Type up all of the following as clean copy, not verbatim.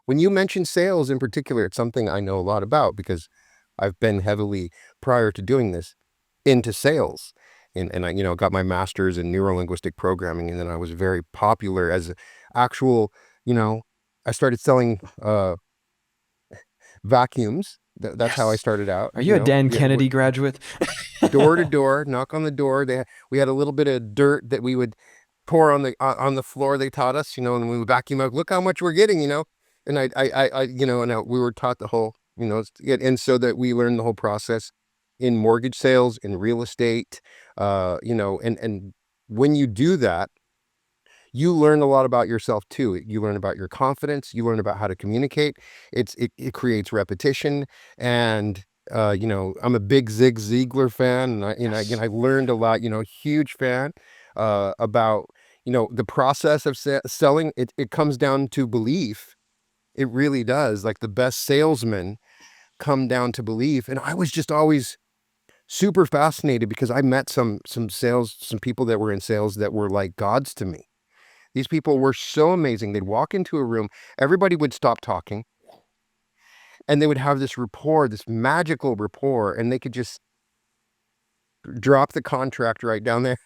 when you mention sales in particular, it's something I know a lot about because I've been heavily, prior to doing this, into sales. And I, got my master's in neurolinguistic programming, and then I was very popular as actual, you know, I started selling vacuums. That's how I Yes. started out, Are you a Dan Kennedy graduate? door to door, knock on the door. We had a little bit of dirt that we would pour on the floor. They taught us, and we would vacuum up. Look how much we're getting, And we were taught the whole, and so that we learned the whole process in mortgage sales, in real estate, and when you do that, you learn a lot about yourself too. You learn about your confidence. You learn about how to communicate. It creates repetition, and I'm a big Zig Ziglar fan, and again, Yes. I learned a lot. Huge fan about the process of selling. It comes down to belief. It really does. Like the best salesmen come down to belief, and I was just always super fascinated because I met some people that were in sales that were like gods to me. These people were so amazing. They'd walk into a room, everybody would stop talking, and they would have this rapport, this magical rapport, and they could just drop the contract right down there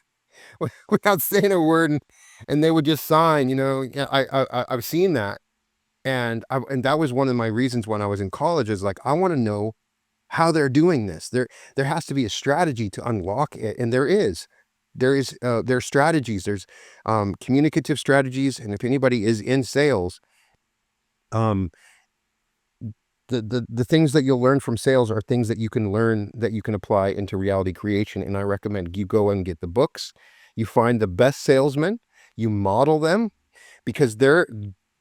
without saying a word, and they would just sign. Yeah, I've seen that, and that was one of my reasons when I was in college is like I want to know how they're doing this. There has to be a strategy to unlock it, and there is. There's strategies. There's communicative strategies, and if anybody is in sales, um, the things that you'll learn from sales are things that you can learn that you can apply into reality creation. And I recommend you go and get the books. You find the best salesmen, you model them because they're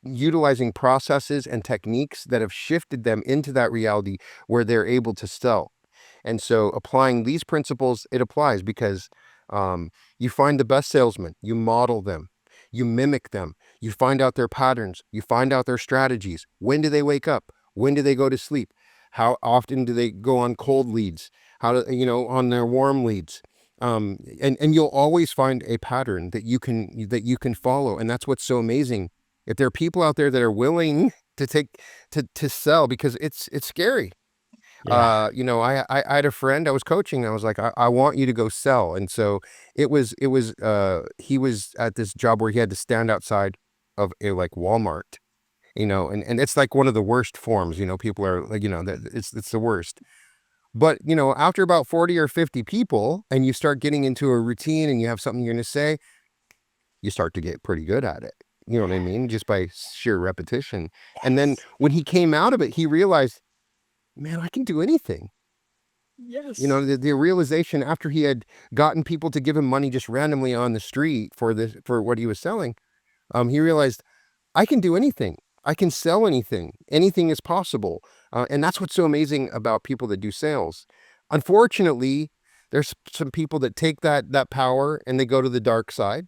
utilizing processes and techniques that have shifted them into that reality where they're able to sell. And so applying these principles, it applies because you find the best salesmen, you model them, you mimic them, you find out their patterns, you find out their strategies. When do they wake up? When do they go to sleep? How often do they go on cold leads? How do on their warm leads? And you'll always find a pattern that you can follow, and that's what's so amazing. If there are people out there that are willing to sell, because it's scary. Yeah. I had a friend I was coaching. I was like, I want you to go sell. And so he was at this job where he had to stand outside of a like Walmart, and it's like one of the worst forms, people are like, that it's the worst. But, after about 40 or 50 people and you start getting into a routine and you have something you're going to say, you start to get pretty good at it. You know what I mean? Just by sheer repetition. And then Yes. when he came out of it, he realized, man, I can do anything. Yes. The realization after he had gotten people to give him money just randomly on the street for what he was selling, he realized I can do anything. I can sell anything. Anything is possible. And that's what's so amazing about people that do sales. Unfortunately, there's some people that take that power and they go to the dark side.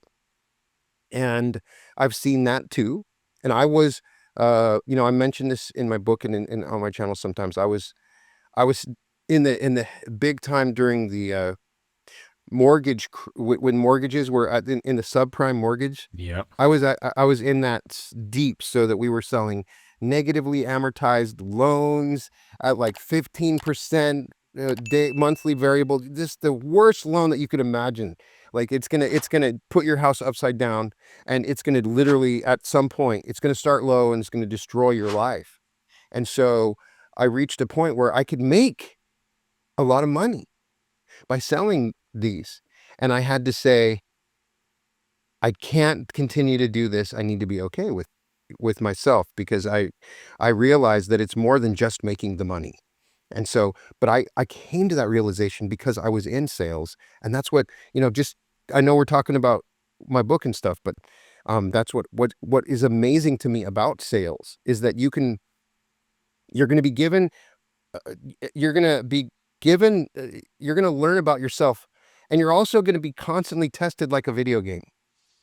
And I've seen that too. And I mentioned this in my book and on my channel sometimes. I was in the big time during the when mortgages were in the subprime mortgage. Yep. I was in that deep, so that we were selling negatively amortized loans at like 15% day monthly variable. Just the worst loan that you could imagine. Like it's gonna put your house upside down, and it's gonna literally at some point it's gonna start low and it's gonna destroy your life. And so I reached a point where I could make a lot of money by selling these, and I had to say, I can't continue to do this. I need to be okay with myself, because I realized that it's more than just making the money. And so, but I came to that realization because I was in sales, and that's what, just I know we're talking about my book and stuff, but that's what is amazing to me about sales is that you're going to be given you're going to be given you're going to learn about yourself, and you're also going to be constantly tested like a video game.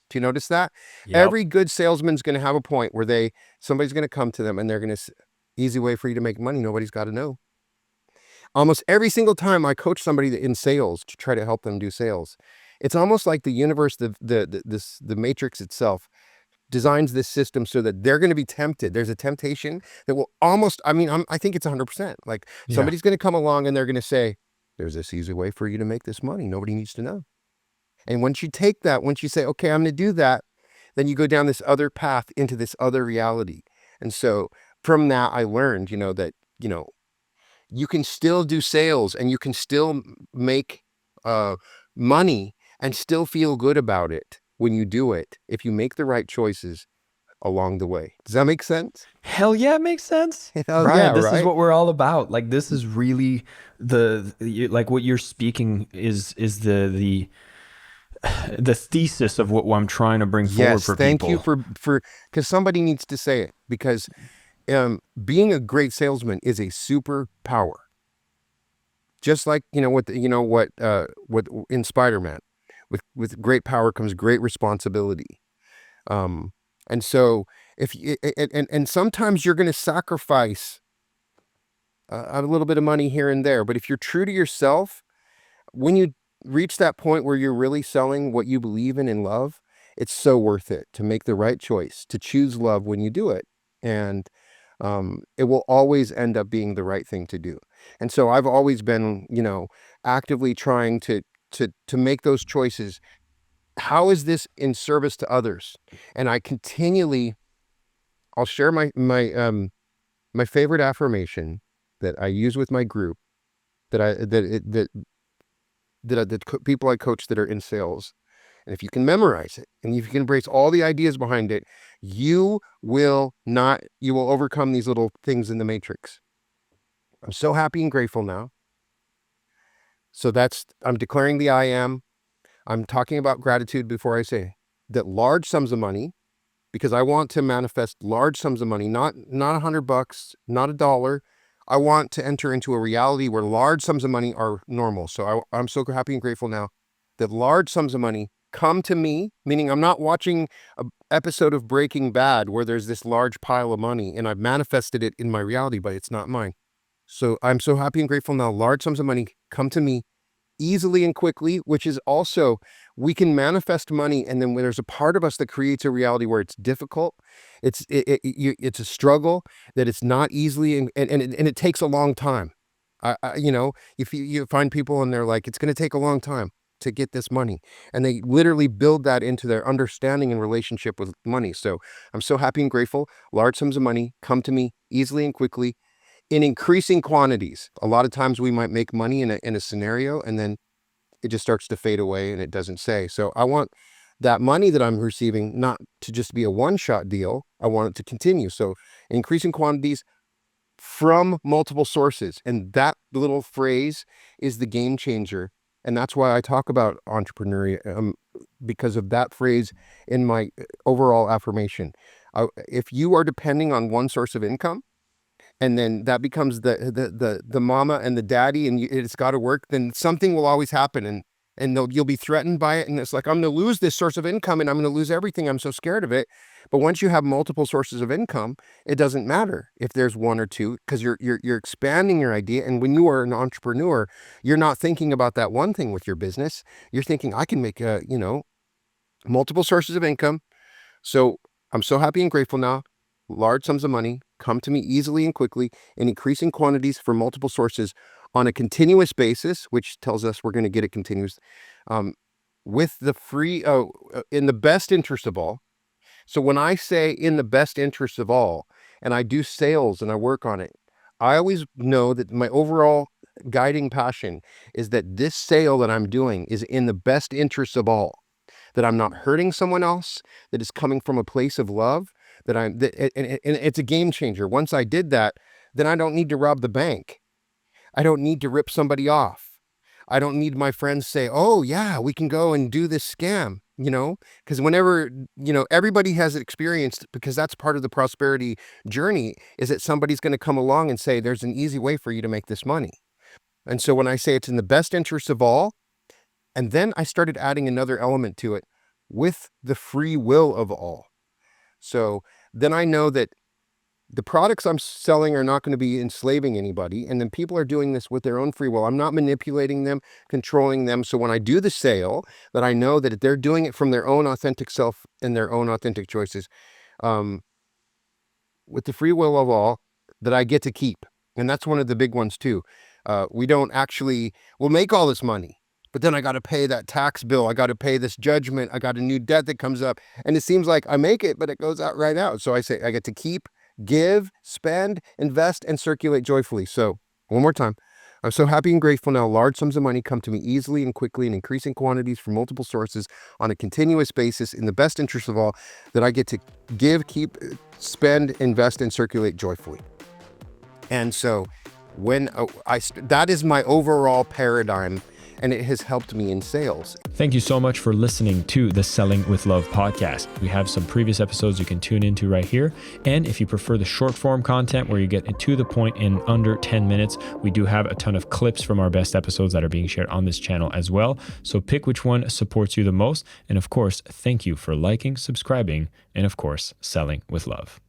Do you notice that? Yep. Every good salesman's going to have a point where somebody's going to come to them and they're going to, easy way for you to make money. Nobody's got to know. Almost every single time I coach somebody in sales to try to help them do sales, it's almost like the universe, the matrix itself designs this system so that they're going to be tempted. There's a temptation that will almost, I think it's 100%. Like somebody's going to come along and they're going to say, there's this easy way for you to make this money. Nobody needs to know. And once you take that, once you say, okay, I'm going to do that, then you go down this other path into this other reality. And so from that, I learned, that, you can still do sales and you can still make money and still feel good about it when you do it, if you make the right choices along the way. Does that make sense? Hell yeah, it makes sense. Hell yeah, Brian, this is right? what we're all about. Like this is really like what you're speaking is the thesis of what I'm trying to bring forward Yes, for thank you people. for because somebody needs to say it, because being a great salesman is a superpower. Just like, what in Spider-Man, with great power comes great responsibility. Um, and so if you, and sometimes you're going to sacrifice a little bit of money here and there, but if you're true to yourself, when you reach that point where you're really selling what you believe in and love, it's so worth it to make the right choice, to choose love when you do it. And it will always end up being the right thing to do. And so I've always been, actively trying to make those choices. How is this in service to others? And I'll share my favorite affirmation that I use with my group, that I that it, that people I coach that are in sales. And if you can memorize it and if you can embrace all the ideas behind it, you will overcome these little things in the matrix. I'm so happy and grateful now. So I'm declaring the I am. I'm talking about gratitude before I say that large sums of money, because I want to manifest large sums of money, not $100, not $1. I want to enter into a reality where large sums of money are normal. So I'm so happy and grateful now that large sums of money come to me, meaning I'm not watching an episode of Breaking Bad where there's this large pile of money and I've manifested it in my reality, but it's not mine. So I'm so happy and grateful now. Large sums of money come to me easily and quickly, which is also, we can manifest money, and then when there's a part of us that creates a reality where it's difficult, it's a struggle, that it's not easily, and it takes a long time. If you find people and they're like, it's going to take a long time to get this money, and they literally build that into their understanding and relationship with money. So I'm so happy and grateful. Large sums of money come to me easily and quickly in increasing quantities. A lot of times we might make money in a scenario and then it just starts to fade away and it doesn't say. So I want that money that I'm receiving not to just be a one-shot deal. I want it to continue. So increasing quantities from multiple sources. And that little phrase is the game changer. And that's why I talk about entrepreneurial, because of that phrase in my overall affirmation. If you are depending on one source of income, and then that becomes the mama and the daddy, and it's got to work, then something will always happen, and you'll be threatened by it, and it's like, I'm going to lose this source of income and I'm going to lose everything. I'm so scared of it. But once you have multiple sources of income, it doesn't matter if there's one or two, because you're expanding your idea. And when you are an entrepreneur, you're not thinking about that one thing with your business. You're thinking, I can make multiple sources of income. So I'm so happy and grateful now. Large sums of money come to me easily and quickly in increasing quantities from multiple sources on a continuous basis, which tells us we're going to get it continuous, with the in the best interest of all. So when I say in the best interest of all, and I do sales and I work on it, I always know that my overall guiding passion is that this sale that I'm doing is in the best interest of all, that I'm not hurting someone else, that is coming from a place of love, and it's a game changer. Once I did that, then I don't need to rob the bank. I don't need to rip somebody off. I don't need my friends say, oh yeah, we can go and do this scam, because whenever, everybody has experienced, because that's part of the prosperity journey, is that somebody's going to come along and say, there's an easy way for you to make this money. And so when I say it's in the best interest of all, and then I started adding another element to it, with the free will of all. So then I know that the products I'm selling are not going to be enslaving anybody. And then people are doing this with their own free will. I'm not manipulating them, controlling them. So when I do the sale, that I know that they're doing it from their own authentic self and their own authentic choices, um, with the free will of all, that I get to keep. And that's one of the big ones too. We don't actually, we'll make all this money, but then I got to pay that tax bill. I got to pay this judgment. I got a new debt that comes up, and it seems like I make it, but it goes out right out. So I say I get to keep, give, spend, invest, and circulate joyfully. So one more time. I'm so happy and grateful now. Large sums of money come to me easily and quickly in increasing quantities from multiple sources on a continuous basis in the best interest of all, that I get to give, keep, spend, invest, and circulate joyfully. And so when that is my overall paradigm, and it has helped me in sales. Thank you so much for listening to the Selling with Love podcast. We have some previous episodes you can tune into right here. And if you prefer the short form content where you get to the point in under 10 minutes, we do have a ton of clips from our best episodes that are being shared on this channel as well. So pick which one supports you the most. And of course, thank you for liking, subscribing, and of course, selling with love.